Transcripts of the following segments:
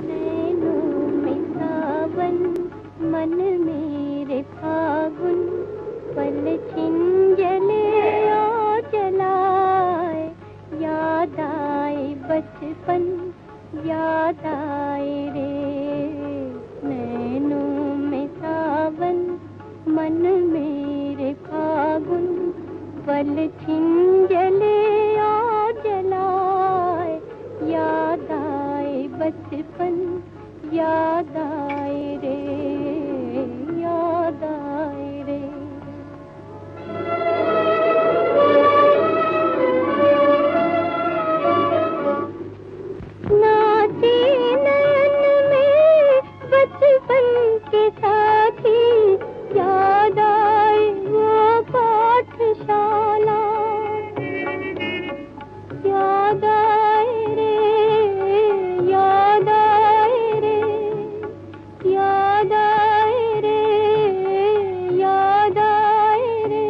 नैनों में सावन, मन मेरे फागुन, पल छिन जले आ जलाए। याद आए बचपन, याद आए रे। नैनों में सावन, मन मेरे फागुन, पल छिन जले आ जलाए। याद आए बचपन, याद आए रे, याद आए रे। नाचे नयन में बचपन के साथी, याद आए वो पाठशाला। याद आए रे, याद आए रे, याद आए रे, याद आए रे।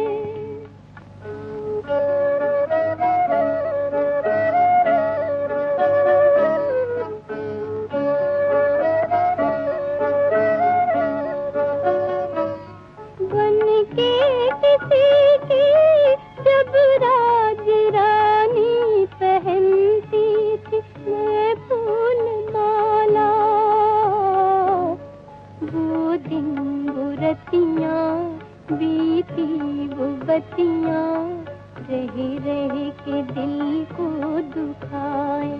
बन के किसी की जब राज रानी पहनती थी मैं फूल माला। वो दिन वो रतियाँ बीती वो बतियाँ, रह रह के दिल को दुखाए,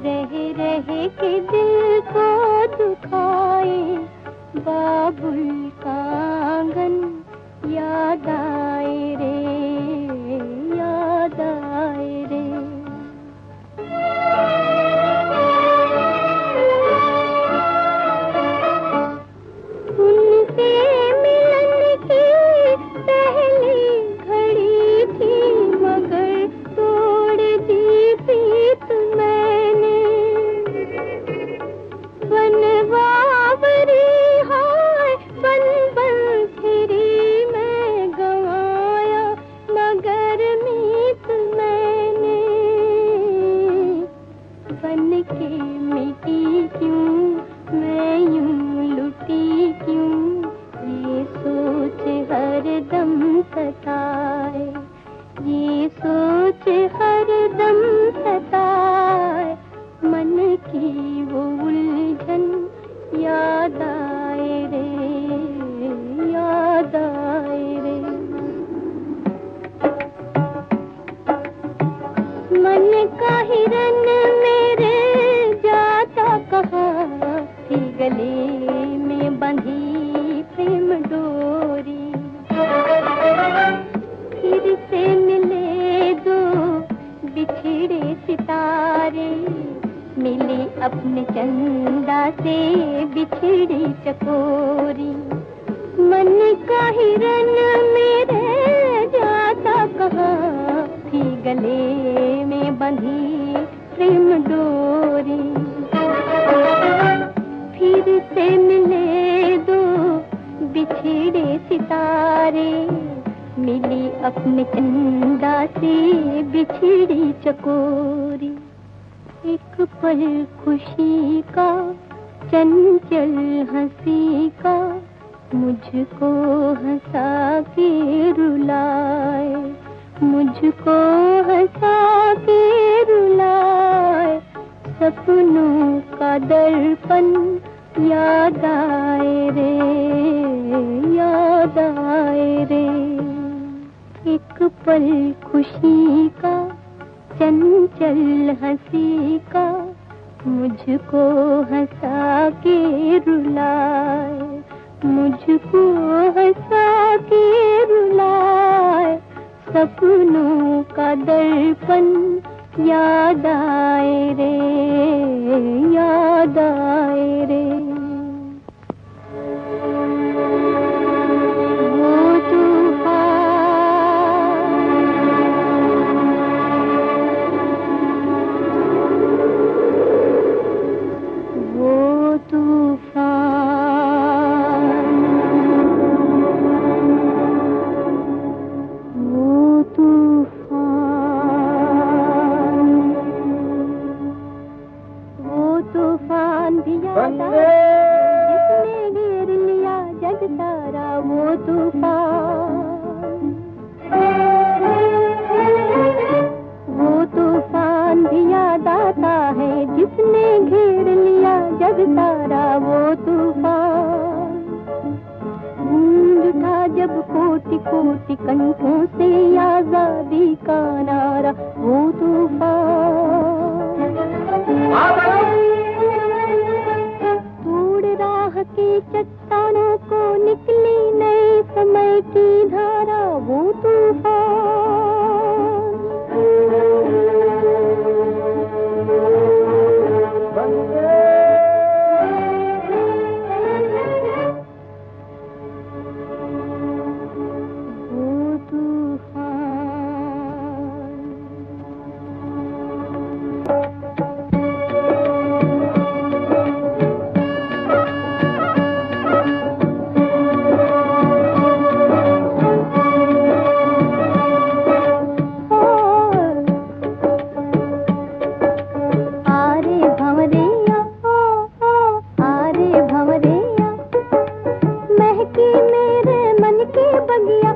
रह रह के दिल को दुखाए। बाबुल का आंगन याद आए रे, याद आए रे। उनसे मिलन की पहली घड़ी थी, मगर तोड़ दी प्रीत मैंने। बनवावरी हाय बन बन फिरी, मैं गंवाया मगर मीत मैंने। बन के मिटी क्यों मैं यूं लुटी क्यों, ये सोच हरदम सताए, ये सोच हरदम सताए। मन की वो उलझन याद आए रे, याद आए रे। मन का हिरन मेरे जाता कहाँ, थी गले में बंधी प्रेम डोरी। फिर से मिले दो बिछड़े सितारे, मिली अपने चंदा से बिछड़ी चकोरी। मन का हिरन मेरे जाता कहाँ, थी गले में बंधी प्रेम डोरी। फिर से मिले दो बिछड़े सितारे, मिली अपने चंदा से बिछड़ी चकोरी। एक पल खुशी का चंचल हंसी का, मुझको हंसा के रुलाए, मुझको हंसा के रुलाए। सपनों का दर्पण याद आए रे, याद आए रे। एक पल खुशी का चंचल हंसी का, मुझको हंसा के रुलाए, मुझको हंसा के रुलाए। सपनों का दर्पण याद आए रे, याद आए रे। भी याद आए जिसने घेर लिया जग सारा वो तूफान भी याद आता है जिसने घेर लिया जग सारा वो तूफान। गूंज उठा जब कोटि कोटि कंठों से आजादी का नारा वो तूफान। तोड़ राह की चट्टानों को निकली नए समय की धारा वो तूफान। महकी मेरे मन की बगिया